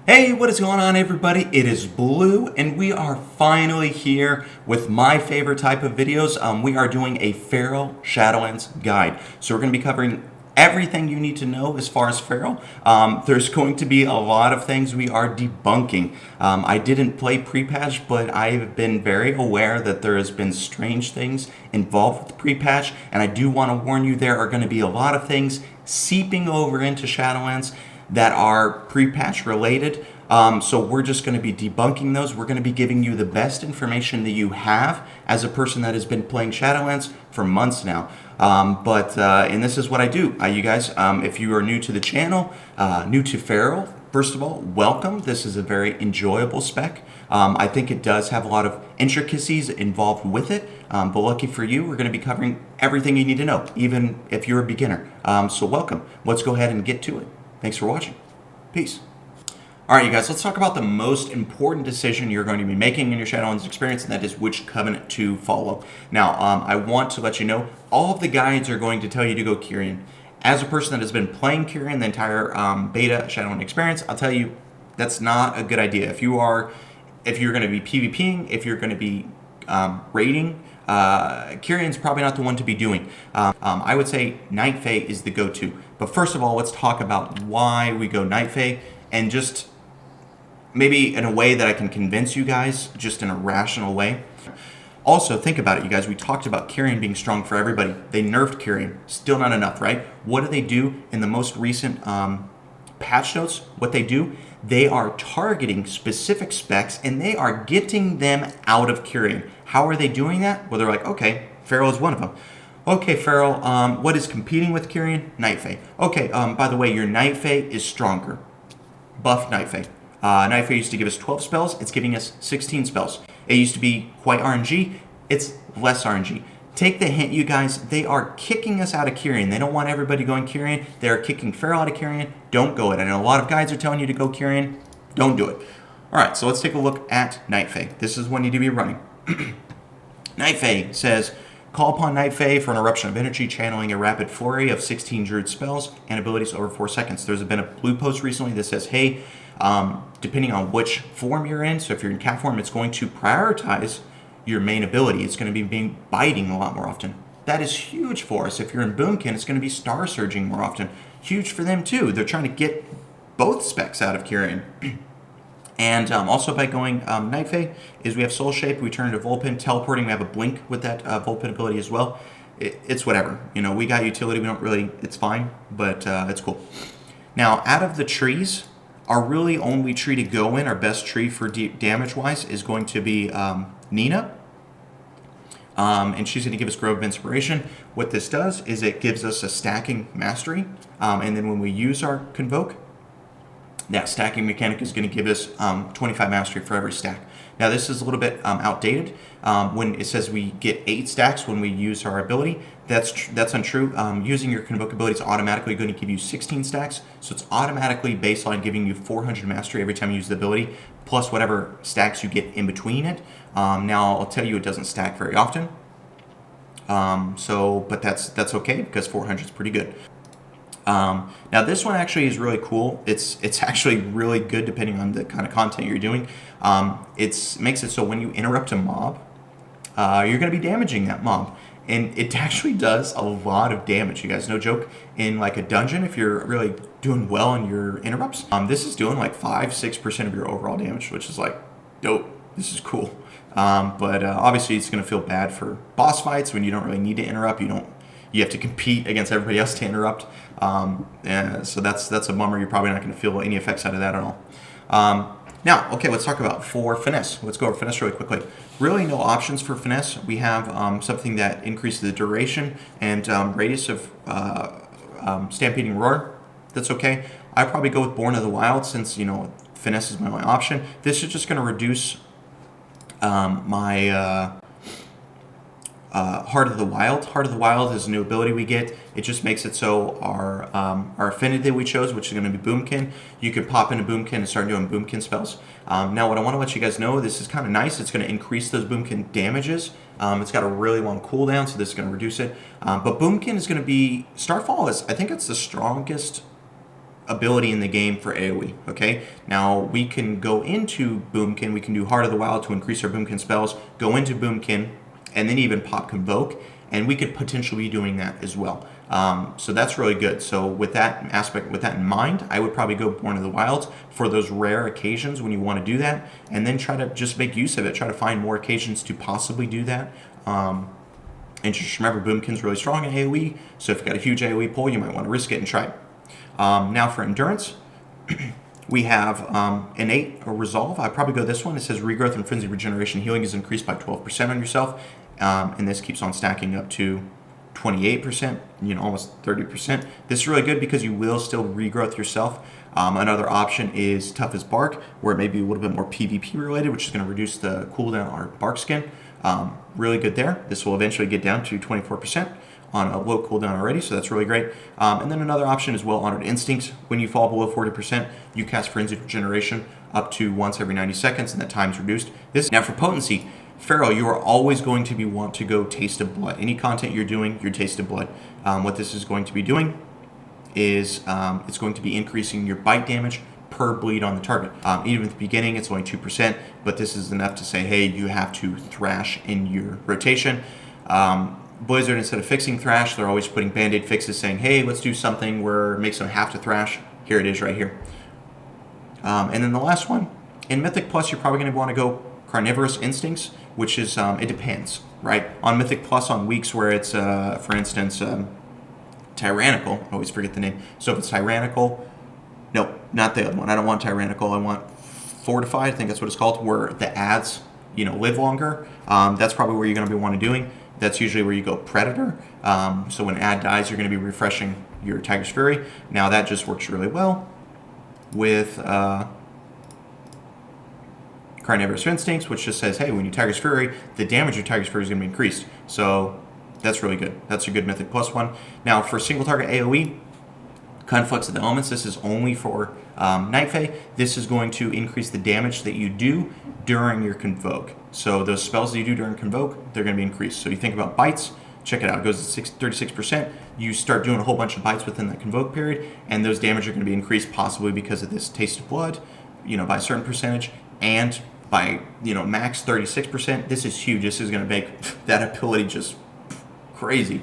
Hey, what is going on, everybody? It is Blue, and we are finally here with my favorite type of videos. We are doing a Feral Shadowlands guide. So we're going to be covering everything you need to know as far as Feral. There's going to be a lot of things we are debunking. I didn't play pre-patch, but I have been very aware that there has been strange things involved with the pre-patch, and I do want to warn you there are going to be a lot of things seeping over into Shadowlands that are pre-patch related. So we're just going to be debunking those. We're going to be giving you the best information that you have as a person that has been playing Shadowlands for months now. And this is what I do. You guys, if you are new to the channel, new to Feral, first of all, welcome. This is a very enjoyable spec. I think it does have a lot of intricacies involved with it, but lucky for you, we're going to be covering everything you need to know, even if you're a beginner. So welcome. Let's go ahead and get to it. Thanks for watching. Peace. All right, you guys, let's talk about the most important decision you're going to be making in your Shadowlands experience, and that is which covenant to follow. Now, I want to let you know, all of the guides are going to tell you to go Kyrian. As a person that has been playing Kyrian the entire beta Shadowlands experience, I'll tell you, that's not a good idea. If you're going to be PvPing, if you're going to be raiding, Kyrian's probably not the one to be doing. I would say Night Fae is the go-to. But first of all, let's talk about why we go Night Fae, and just maybe in a way that I can convince you guys, just in a rational way. Also, think about it, you guys. We talked about Kyrian being strong for everybody. They nerfed Kyrian. Still not enough, right? What do they do in the most recent patch notes? What they do, they are targeting specific specs, and they are getting them out of Kyrian. How are they doing that? Well, they're like, okay, Feral is one of them. Okay, Feral, what is competing with Kyrian? Night Fae. Okay, by the way, your Night Fae is stronger. Buff Night Fae. Night Fae used to give us 12 spells. It's giving us 16 spells. It used to be quite RNG. It's less RNG. Take the hint, you guys. They are kicking us out of Kyrian. They don't want everybody going Kyrian. They are kicking Feral out of Kyrian. Don't go it. I know a lot of guides are telling you to go Kyrian. Don't do it. All right, so let's take a look at Night Fae. This is when you need to be running. Night Fae says, call upon Night Fae for an eruption of energy, channeling a rapid flurry of 16 druid spells and abilities over 4 seconds. There's been a blue post recently that says, hey, depending on which form you're in, so if you're in cat form, it's going to prioritize your main ability. It's going to be biting a lot more often. That is huge for us. If you're in Boomkin, it's going to be star surging more often. Huge for them too. They're trying to get both specs out of Kyrian. And also by going Night Fae is we have Soul Shape, we turn into Vulpin, teleporting, we have a Blink with that Vulpin ability as well. It's whatever. You know, we got utility, we don't really, it's fine, but it's cool. Now, out of the trees, our really only tree to go in, our best tree for damage-wise, is going to be Nina. And she's going to give us Grove of Inspiration. What this does is it gives us a stacking mastery, and then when we use our Convoke, that stacking mechanic is going to give us 25 mastery for every stack. Now this is a little bit outdated. When it says we get 8 stacks when we use our ability, that's untrue. Using your Convoke ability is automatically going to give you 16 stacks, so it's automatically baseline giving you 400 mastery every time you use the ability, plus whatever stacks you get in between it. Now I'll tell you it doesn't stack very often, but that's okay because 400 is pretty good. Now this one actually is really cool. It's actually really good depending on the kind of content you're doing. It makes it so when you interrupt a mob, you're going to be damaging that mob. And it actually does a lot of damage, you guys. No joke. In like a dungeon, if you're really doing well on your interrupts, this is doing like 5-6% of your overall damage, which is like dope. This is cool. But obviously it's going to feel bad for boss fights when you don't really need to interrupt. You have to compete against everybody else to interrupt. So that's a bummer. You're probably not going to feel any effects out of that at all. Now, okay, let's talk about for finesse. Let's go over finesse really quickly. Really no options for finesse. We have something that increases the duration and radius of Stampeding Roar. That's okay. I'd probably go with Born of the Wild since, you know, finesse is my only option. This is just going to reduce my Heart of the Wild. Heart of the Wild is a new ability we get. It just makes it so our affinity that we chose, which is going to be Boomkin, you can pop into Boomkin and start doing Boomkin spells. Now, what I want to let you guys know, this is kind of nice. It's going to increase those Boomkin damages. It's got a really long cooldown, so this is going to reduce it. But Boomkin is going to be... Starfall is, I think it's the strongest ability in the game for AoE, okay? Now, we can go into Boomkin, we can do Heart of the Wild to increase our Boomkin spells, go into Boomkin, and then even pop Convoke, and we could potentially be doing that as well. So that's really good. So with that aspect, with that in mind, I would probably go Born of the Wilds for those rare occasions when you want to do that, and then try to just make use of it, try to find more occasions to possibly do that. And just remember, Boomkin's really strong in AoE, so if you've got a huge AoE pool, you might want to risk it and try it. Now for Endurance, we have Innate or Resolve. I'd probably go this one. It says Regrowth and Frenzy Regeneration Healing is increased by 12% on yourself, and this keeps on stacking up to 28%, almost 30%. This is really good because you will still regrowth yourself. Another option is Tough as Bark, where it may be a little bit more PvP related, which is going to reduce the cooldown on Bark skin. Really good there. This will eventually get down to 24% on a low cooldown already, so that's really great. And then another option is Well Honored Instincts. When you fall below 40%, you cast Frenzied Regeneration up to once every 90 seconds, and that time's reduced. Now for Potency, Feral, you are always going to want to go Taste of Blood. Any content you're doing, your Taste of Blood. What this is going to be doing is it's going to be increasing your bite damage per bleed on the target. Even at the beginning, it's only 2%, but this is enough to say, hey, you have to Thrash in your rotation. Blizzard, instead of fixing Thrash, they're always putting Band-Aid fixes saying, hey, let's do something where it makes them have to Thrash. Here it is right here. And then the last one, in Mythic Plus, you're probably going to want to go Carnivorous Instincts, which is, it depends, right? On Mythic Plus, on weeks where it's, for instance, Tyrannical, I always forget the name. So if it's Tyrannical, no, not the other one. I don't want Tyrannical. I want Fortified, I think that's what it's called, where the ads, live longer. That's probably where you're going to be wanting doing. That's usually where you go Predator. So when an ad dies, you're going to be refreshing your Tiger's Fury. Now that just works really well with Carnivorous Instincts, which just says, hey, when you Tiger's Fury, the damage of Tiger's Fury is going to be increased. So that's really good. That's a good Mythic Plus one. Now for single target AoE, Conflux of the Elements, this is only for Night Fae. This is going to increase the damage that you do during your Convoke. So those spells that you do during Convoke, they're going to be increased. So you think about bites, check it out. It goes to 36%. You start doing a whole bunch of bites within that Convoke period, and those damage are going to be increased possibly because of this Taste of Blood, by a certain percentage, and by, max 36%. This is huge. This is going to make that ability just crazy,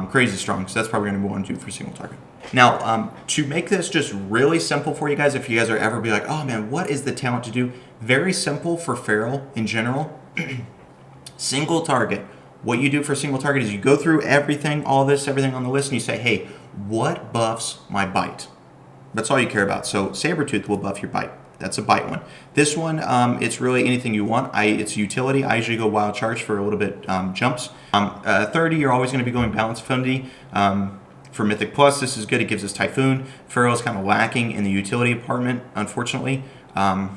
crazy strong. So that's probably going to be one to do for single target. Now, to make this just really simple for you guys, if you guys are ever be like, oh man, what is the talent to do? Very simple for Feral in general. Single target. What you do for single target is you go through everything, everything on the list, and you say, hey, what buffs my bite? That's all you care about. So Sabretooth will buff your bite. That's a bite one. This one, it's really anything you want. It's utility. I usually go Wild Charge for a little bit jumps. 30, you're always going to be going Balance Affinity. For Mythic Plus, this is good. It gives us Typhoon. Feral is kind of lacking in the utility department, unfortunately. I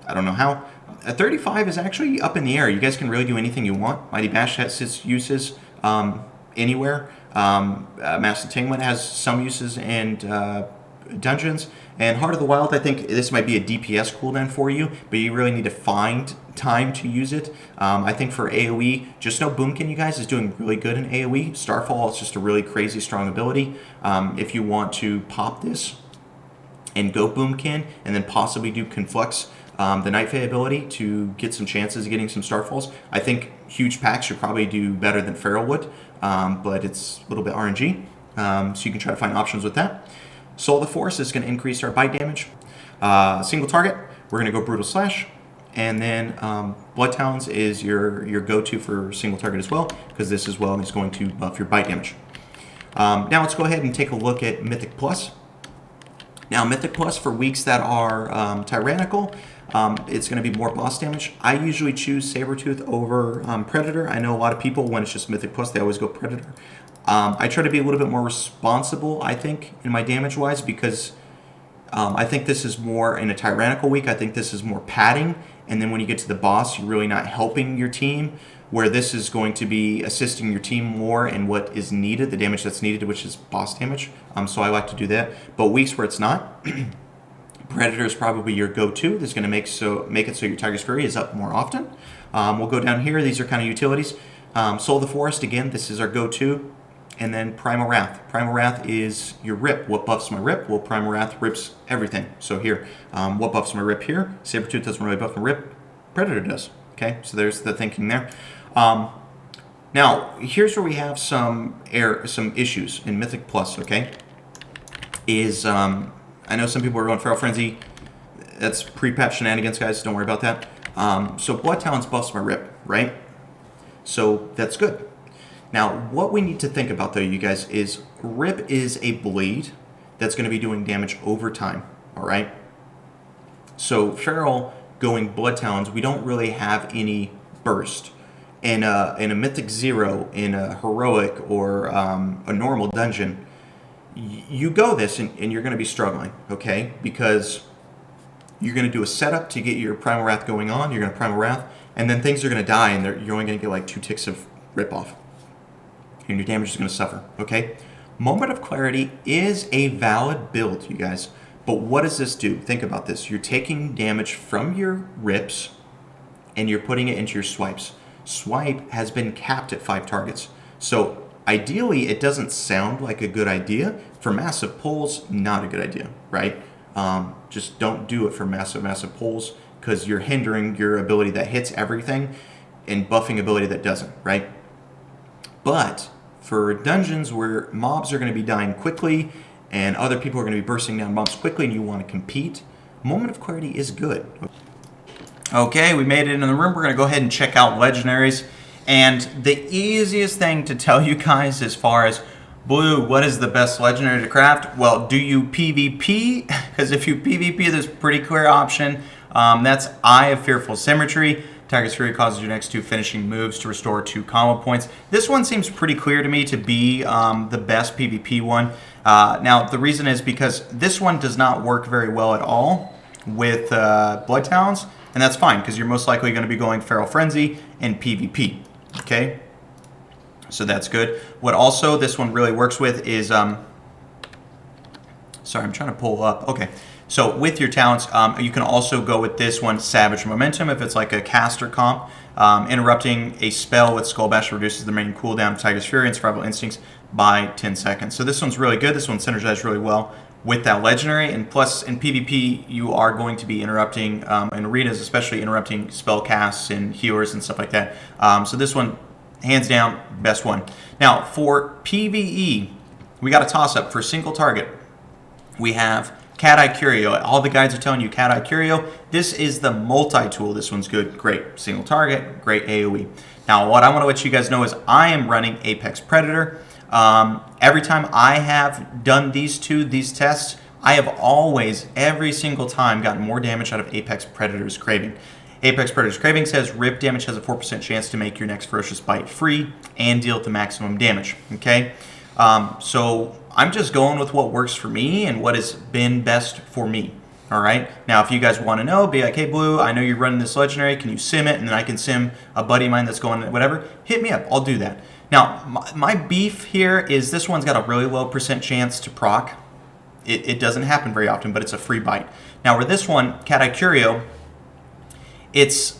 don't know how. 35 is actually up in the air. You guys can really do anything you want. Mighty Bash has its uses anywhere. Mass Entanglement has some uses and dungeons. And Heart of the Wild, I think this might be a DPS cooldown for you, but you really need to find time to use it. I think for AoE, just know Boomkin, you guys, is doing really good in AoE. Starfall is just a really crazy strong ability. If you want to pop this and go Boomkin, and then possibly do Conflux, the Night Fae ability to get some chances of getting some Starfalls, I think huge packs should probably do better than Feral would, but it's a little bit RNG, so you can try to find options with that. Soul of the Forest is going to increase our bite damage. Single target, we're going to go Brutal Slash. And then Blood Talons is your go-to for single target as well, because this as well is going to buff your bite damage. Now let's go ahead and take a look at Mythic Plus. Now Mythic Plus for weeks that are Tyrannical, it's going to be more boss damage. I usually choose Sabretooth over Predator. I know a lot of people, when it's just Mythic Plus, they always go Predator. I try to be a little bit more responsible, I think, in my damage-wise, because I think this is more in a Tyrannical week. I think this is more padding, and then when you get to the boss, you're really not helping your team, where this is going to be assisting your team more in what is needed, the damage that's needed, which is boss damage. So I like to do that. But weeks where it's not, Predator is probably your go-to. This is going to make it so your Tiger's Fury is up more often. We'll go down here. These are kind of utilities. Soul of the Forest, again, this is our go-to. and then Primal Wrath. Primal Wrath is your rip. What buffs my rip? Well, Primal Wrath rips everything. So here, what buffs my rip here? Sabertooth doesn't really buff my rip. Predator does. Okay, so there's the thinking there. Now, here's where we have some issues in Mythic Plus, okay? I know some people are going Feral Frenzy. That's pre-patch shenanigans, guys. Don't worry about that. So Blood Talons buffs my rip, right? So that's good. Now, what we need to think about, though, you guys, is rip is a bleed that's going to be doing damage over time, all right? So Feral going Blood Talons, we don't really have any burst. In a Mythic 0, in a Heroic, or a normal dungeon, you go this and you're going to be struggling, okay? Because you're going to do a setup to get your Primal Wrath going on, you're going to Primal Wrath, and then things are going to die, and you're only going to get like 2 ticks of rip-off. And your damage is going to suffer, okay? Moment of Clarity is a valid build, you guys. But what does this do? Think about this. You're taking damage from your rips, and you're putting it into your swipes. Swipe has been capped at 5 targets. So ideally, it doesn't sound like a good idea. For massive pulls, not a good idea, right? Just don't do it for massive pulls, because you're hindering your ability that hits everything and buffing ability that doesn't, right? But for dungeons where mobs are going to be dying quickly and other people are going to be bursting down mobs quickly and you want to compete, Moment of Clarity is good. Okay, we made it in the room. We're going to go ahead and check out legendaries. And the easiest thing to tell you guys as far as, Blue, what is the best legendary to craft? Well, do you PvP? Because if you PvP, there's a pretty clear option. That's Eye of Fearful Symmetry. Tiger's Fury causes your next 2 finishing moves to restore 2 combo points. This one seems pretty clear to me to be the best PvP one. Now, the reason is because this one does not work very well at all with Blood Talons. And that's fine, because you're most likely going to be going Feral Frenzy and PvP, okay? So that's good. What also this one really works with is, sorry, I'm trying to pull up. Okay, so with your talents, you can also go with this one, Savage Momentum, if it's like a caster comp. Interrupting a spell with Skull Bash reduces the main cooldown of Tiger's Fury and Survival Instincts by 10 seconds. So this one's really good. This one's synergized really well with that legendary, and plus in PvP you are going to be interrupting, in arenas especially, interrupting spell casts and healers and stuff like that. So this one, hands down, best one. Now for PvE, we got a toss-up for single target. We have Cat Eye Curio. All the guides are telling you Cat Eye Curio. This is the multi-tool. This one's good. Great single target, great AoE. Now what I want to let you guys know is I am running Apex Predator. Every time I have done these tests, I have always, every single time, gotten more damage out of Apex Predator's Craving. Apex Predator's Craving says rip damage has a 4% chance to make your next ferocious bite free and deal the maximum damage, okay? So I'm just going with what works for me and what has been best for me, all right? Now, if you guys want to know, be like, hey, Blue, I know you're running this legendary. Can you sim it? And then I can sim a buddy of mine that's going whatever. Hit me up. I'll do that. Now, my beef here is this one's got a really low percent chance to proc. It doesn't happen very often, but it's a free bite. Now, where this one, Cat Eye Curio, it's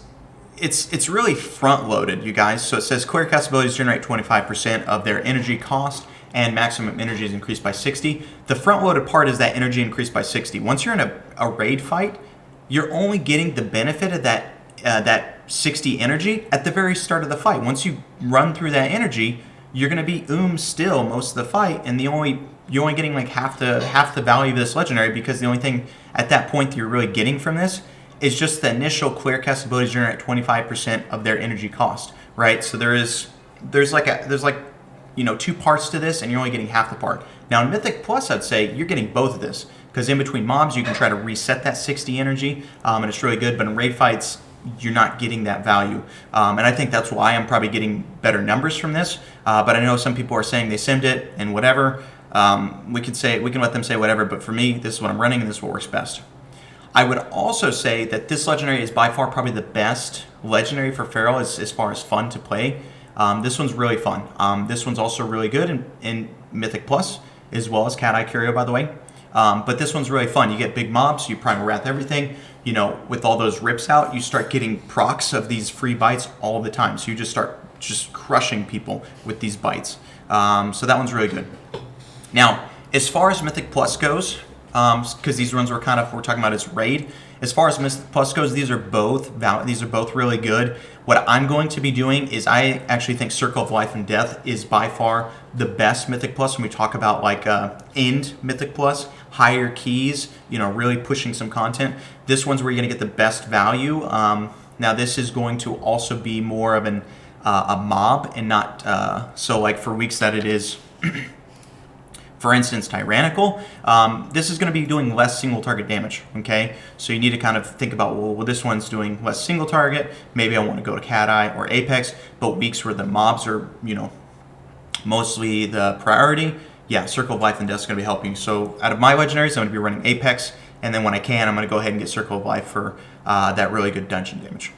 really front-loaded, you guys. So it says clear cast abilities generate 25% of their energy cost, and maximum energy is increased by 60. The front-loaded part is that energy increased by 60. Once you're in a raid fight, you're only getting the benefit of that 60 energy at the very start of the fight. Once you run through that energy, you're going to be still most of the fight, and you're only getting like half the value of this legendary, because the only thing at that point that you're really getting from this is just the initial clear cast abilities generate 25% of their energy cost, right? So there's like 2 parts to this, and you're only getting half the part. Now in Mythic Plus, I'd say you're getting both of this, because in between mobs you can try to reset that 60 energy, and it's really good. But in raid fights, you're not getting that value, and I think that's why I'm probably getting better numbers from this. But I know some people are saying they simmed it and whatever. We can let them say whatever, but for me, this is what I'm running and this is what works best. I would also say that this legendary is by far probably the best legendary for Feral as far as fun to play. This one's really fun. This one's also really good in Mythic Plus, as well as Cat Eye Curio, by the way. But this one's really fun. You get big mobs, you Primal Wrath everything. With all those rips out, you start getting procs of these free bites all the time. So you just start crushing people with these bites. So that one's really good. Now, as far as Mythic Plus goes, because these ones we're talking about is raid. As far as Mythic Plus goes, these are both really good. What I'm going to be doing is I actually think Circle of Life and Death is by far the best Mythic Plus when we talk about like end Mythic Plus, higher keys, really pushing some content. This one's where you're going to get the best value. Now this is going to also be more of a mob and not so like for weeks that it is. For instance, Tyrannical, this is going to be doing less single target damage, okay? So you need to kind of think about, well, this one's doing less single target. Maybe I want to go to Cat Eye or Apex, but weeks where the mobs are, mostly the priority, yeah, Circle of Life and Death is going to be helping. So out of my legendaries, I'm going to be running Apex, and then when I can, I'm going to go ahead and get Circle of Life for that really good dungeon damage.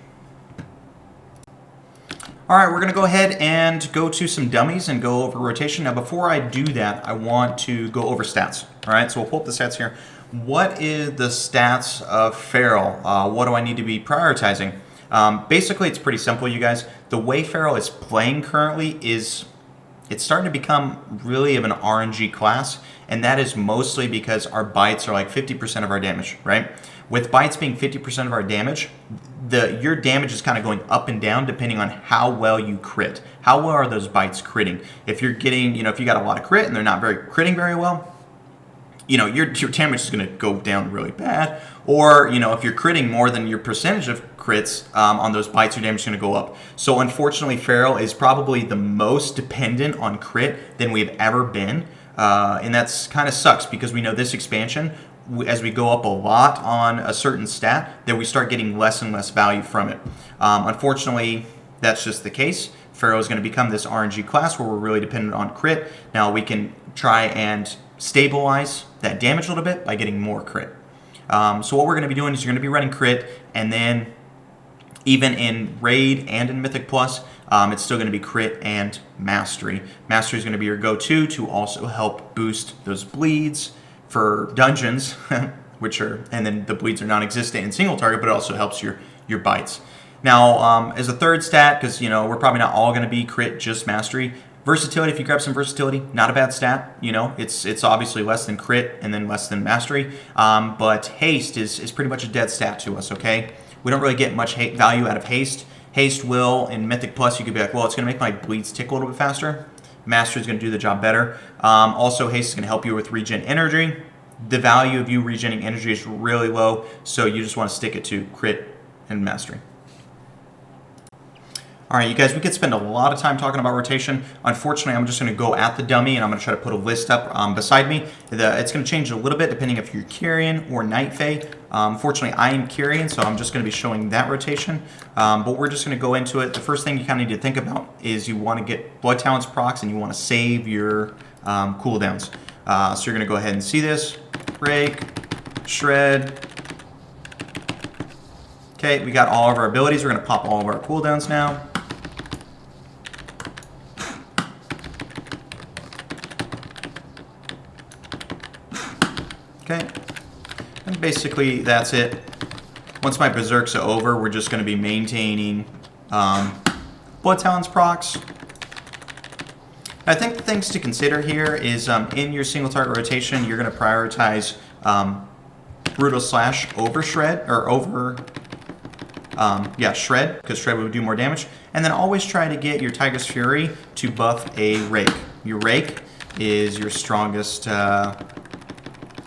All right, we're going to go ahead and go to some dummies and go over rotation. Now, before I do that, I want to go over stats. All right, so we'll pull up the stats here. What is the stats of Feral? What do I need to be prioritizing? Basically, it's pretty simple, you guys. The way Feral is playing currently is it's starting to become really of an RNG class, and that is mostly because our bites are like 50% of our damage, right? With bites being 50% of our damage, your damage is kind of going up and down depending on how well you crit. How well are those bites critting? If you're getting, if you got a lot of crit and they're not critting very well, your damage is going to go down really bad. Or, if you're critting more than your percentage of crits on those bites, your damage is going to go up. So unfortunately, Feral is probably the most dependent on crit than we've ever been. And that's kind of sucks because we know this expansion, as we go up a lot on a certain stat, that we start getting less and less value from it. Unfortunately, that's just the case. Feral is going to become this RNG class where we're really dependent on crit. Now we can try and stabilize that damage a little bit by getting more crit. So what we're going to be doing is you're going to be running crit, and then even in Raid and in Mythic Plus, it's still going to be crit and Mastery. Mastery is going to be your go-to to also help boost those bleeds for dungeons, and then the bleeds are non-existent in single target, but it also helps your bites. Now, as a third stat, because we're probably not all going to be crit, just Mastery. Versatility, if you grab some versatility, not a bad stat. It's obviously less than crit and then less than Mastery, but haste is pretty much a dead stat to us. Okay, we don't really get much value out of haste. Haste will in Mythic Plus, you could be like, well, it's going to make my bleeds tick a little bit faster. Mastery is going to do the job better. Also, haste is going to help you with regen energy. The value of you regenerating energy is really low, so you just want to stick it to crit and Mastery. All right, you guys, we could spend a lot of time talking about rotation. Unfortunately, I'm just going to go at the dummy, and I'm going to try to put a list up beside me. It's going to change a little bit depending if you're Kyrian or Night Fae. Fortunately, I am Kyrian, so I'm just going to be showing that rotation. But we're just going to go into it. The first thing you kind of need to think about is you want to get Blood Talents procs, and you want to save your cooldowns. So you're going to go ahead and see this. Break, Shred. Okay, we got all of our abilities. We're going to pop all of our cooldowns now. Okay, and basically that's it. Once my Berserks are over, we're just going to be maintaining Blood Talents procs. I think the things to consider here is in your single target rotation, you're going to prioritize Brutal Slash over Shred, or over, Shred, because Shred would do more damage. And then always try to get your Tiger's Fury to buff a Rake. Your Rake is your strongest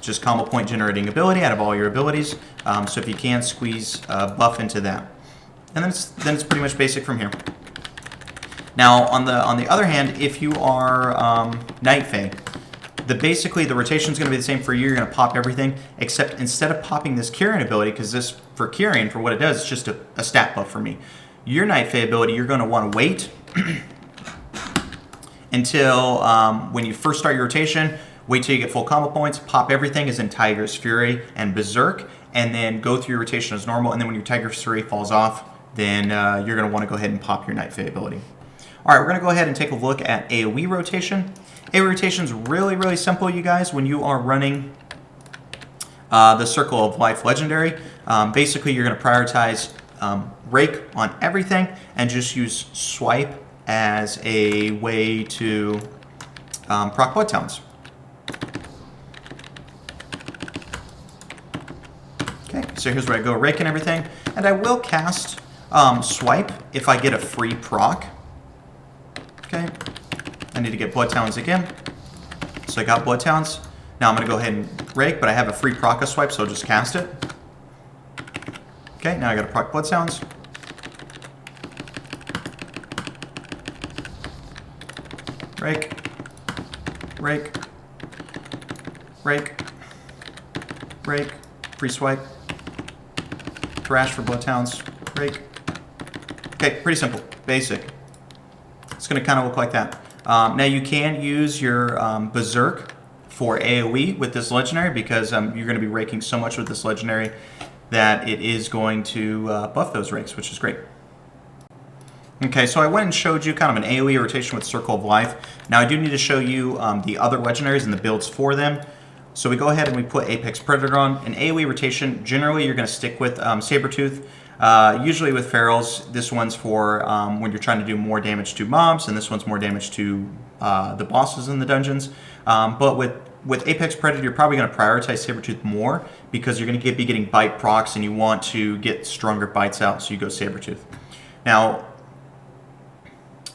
just combo point generating ability out of all your abilities. So if you can, squeeze buff into that. And then it's pretty much basic from here. Now, on the other hand, if you are Night Fae, basically the rotation is going to be the same for you. You're going to pop everything, except instead of popping this Kyrian ability, because this, for Kyrian, for what it does, it's just a stat buff for me. Your Night Fae ability, you're going to want to wait until when you first start your rotation, wait till you get full combo points, pop everything as in Tiger's Fury and Berserk, and then go through your rotation as normal, and then when your Tiger's Fury falls off, then you're going to want to go ahead and pop your Night Fae ability. All right, we're going to go ahead and take a look at AoE rotation. AoE rotation is really, really simple, you guys, when you are running the Circle of Life Legendary. Basically, you're going to prioritize Rake on everything and just use Swipe as a way to proc Blood Talons. Okay, so here's where I go rake and everything. And I will cast Swipe if I get a free proc. Okay, I need to get Blood Talons again. So I got Blood Talons. Now I'm going to go ahead and rake, but I have a free proc of Swipe, so I'll just cast it. Okay, now I got to proc Blood Talons. Rake. Rake. Rake. Rake. Free Swipe. Thrash for Blood Talons. Rake. Okay, pretty simple. Basic. It's going to kind of look like that. Now you can use your Berserk for AoE with this legendary because you're going to be raking so much with this legendary that it is going to buff those rakes, which is great. Okay, so I went and showed you kind of an AoE rotation with Circle of Life. Now I do need to show you the other legendaries and the builds for them. So we go ahead and we put Apex Predator on. An AoE rotation, generally you're going to stick with Sabretooth. Usually with Ferals, this one's for when you're trying to do more damage to mobs, and this one's more damage to the bosses in the dungeons. But with Apex Predator, you're probably going to prioritize Sabretooth more because you're going to be getting bite procs and you want to get stronger bites out, so you go Sabretooth. Now,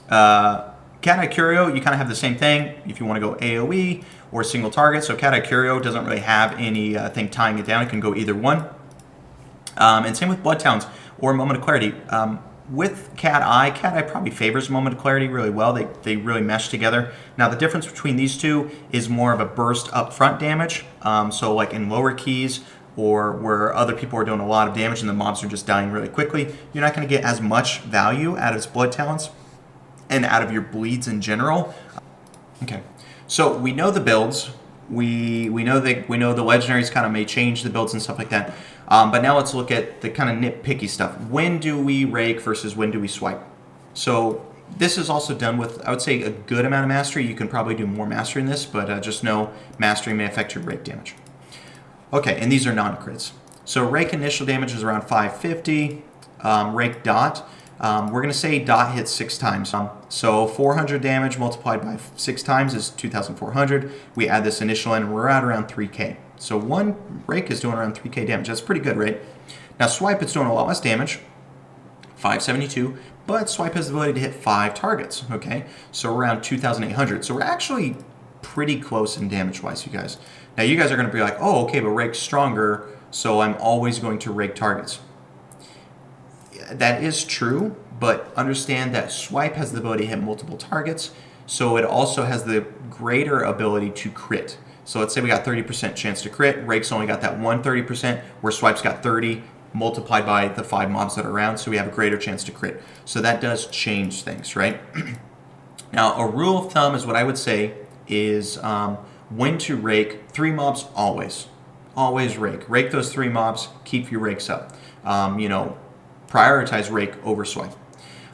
Cat Eye Curio, you kind of have the same thing if you want to go AoE or single target. So Cat Eye Curio doesn't really have anything tying it down. It can go either one. And same with Blood Talons or Moment of Clarity. With Cat Eye probably favors Moment of Clarity really well. They really mesh together. Now the difference between these two is more of a burst upfront damage. So like in lower keys or where other people are doing a lot of damage and the mobs are just dying really quickly, you're not going to get as much value out of its Blood Talons and out of your bleeds in general. Okay, so we know the builds. We know the legendaries kind of may change the builds and stuff like that. But now let's look at the kind of nitpicky stuff. When do we rake versus when do we swipe? So this is also done with, I would say, a good amount of mastery. You can probably do more mastery in this, but just know mastery may affect your rake damage. Okay, and these are non-crits. So rake initial damage is around 550. Rake dot, we're going to say dot hits 6 times. So 400 damage multiplied by 6 times is 2,400. We add this initial in and we're at around 3k. So one rake is doing around 3k damage. That's pretty good, right? Now swipe, it's doing a lot less damage, 572, but swipe has the ability to hit 5 targets, okay? So around 2,800. So we're actually pretty close in damage-wise, you guys. Now you guys are going to be like, oh, okay, but rake's stronger, so I'm always going to rake targets. That is true, but understand that swipe has the ability to hit multiple targets, so it also has the greater ability to crit. So let's say we got 30% chance to crit, rake's only got that 30%, where swipe's got 30 multiplied by the 5 mobs that are around, so we have a greater chance to crit. So that does change things, right? Now, a rule of thumb is what I would say is when to rake 3 mobs always. Always rake. Rake those 3 mobs, keep your rakes up. Prioritize rake over swipe.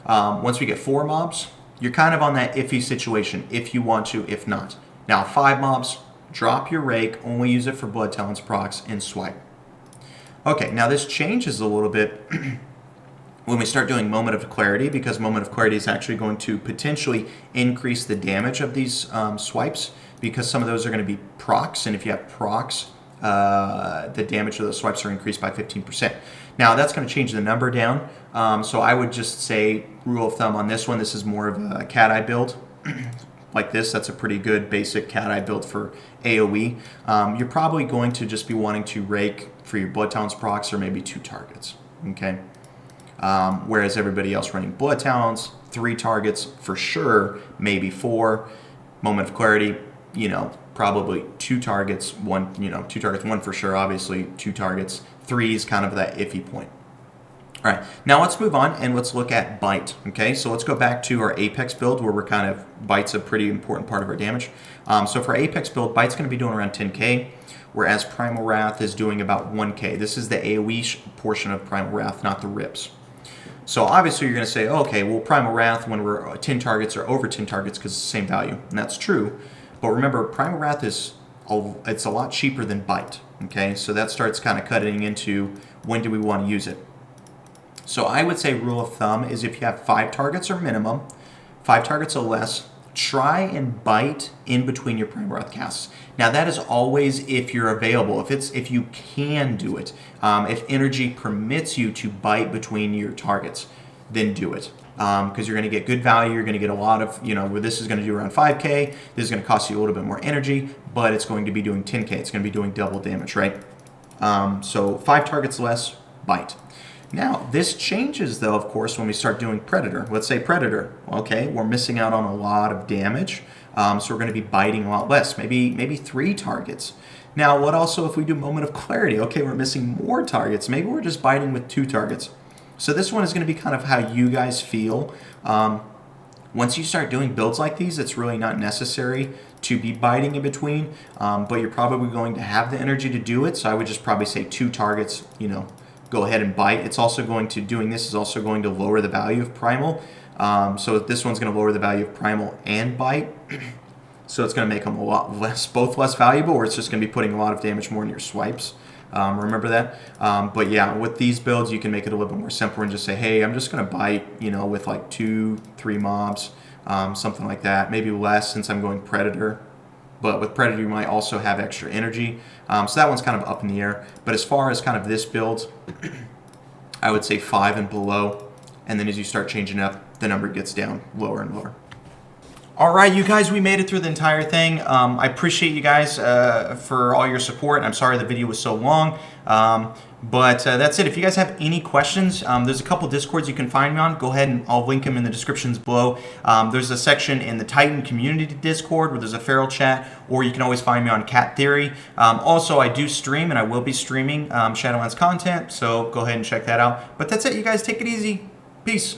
Once we get 4 mobs, you're kind of on that iffy situation, if you want to, if not. Now 5 mobs, drop your rake, only use it for Blood Talons procs, and swipe. Okay, now this changes a little bit when we start doing Moment of Clarity, because Moment of Clarity is actually going to potentially increase the damage of these swipes, because some of those are going to be procs, and if you have procs, the damage of those swipes are increased by 15%. Now that's going to change the number down, so I would just say, rule of thumb on this one, this is more of a Cat Eye build. Like this, that's a pretty good basic Cat Eye build for AoE. You're probably going to just be wanting to rake for your Blood Talons procs or maybe 2 targets, okay? Whereas everybody else running Blood Talons, 3 targets for sure, maybe 4. Moment of Clarity, probably 2 targets, 1, 2 targets, 1 for sure, obviously, 2 targets. 3 is kind of that iffy point. All right, now let's move on and let's look at bite, okay? So let's go back to our Apex build where we're kind of, bite's a pretty important part of our damage. So for Apex build, bite's gonna be doing around 10k, whereas Primal Wrath is doing about 1k. This is the AoE portion of Primal Wrath, not the rips. So obviously you're gonna say, oh, okay, well Primal Wrath when we're 10 targets or over 10 targets because it's the same value, and that's true. But remember, Primal Wrath it's a lot cheaper than bite, okay? So that starts kind of cutting into when do we want to use it. So I would say rule of thumb is if you have 5 targets or minimum, 5 targets or less, try and bite in between your prime breath casts. Now that is always if you're available, if you can do it. If energy permits you to bite between your targets, then do it. Because you're going to get good value, you're going to get a lot of, where this is going to do around 5k, this is going to cost you a little bit more energy, but it's going to be doing 10k, it's going to be doing double damage, right? So 5 targets less, bite. Now, this changes though, of course, when we start doing Predator. Let's say Predator, okay, we're missing out on a lot of damage, so we're going to be biting a lot less, maybe 3 targets. Now, what also if we do Moment of Clarity? Okay, we're missing more targets, maybe we're just biting with 2 targets. So this one is going to be kind of how you guys feel. Once you start doing builds like these, it's really not necessary to be biting in between, but you're probably going to have the energy to do it, so I would just probably say 2 targets, go ahead and bite. It's also going to, doing this is also going to lower the value of Primal. So this one's going to lower the value of Primal and bite. So it's going to make them a lot less, both less valuable, or it's just going to be putting a lot of damage more in your swipes. Remember that. But yeah, with these builds, you can make it a little bit more simple and just say, hey, I'm just going to bite, with like 2-3 mobs, something like that. Maybe less since I'm going Predator. But with Predator, you might also have extra energy. So that one's kind of up in the air. But as far as kind of this build, I would say 5 and below. And then as you start changing up, the number gets down lower and lower. All right, you guys, we made it through the entire thing. I appreciate you guys for all your support. I'm sorry the video was so long, but that's it. If you guys have any questions, there's a couple Discords you can find me on. Go ahead and I'll link them in the descriptions below. There's a section in the Titan Community Discord where there's a feral chat, or you can always find me on Cat Theory. Also, I do stream, and I will be streaming Shadowlands content, so go ahead and check that out. But that's it, you guys. Take it easy. Peace.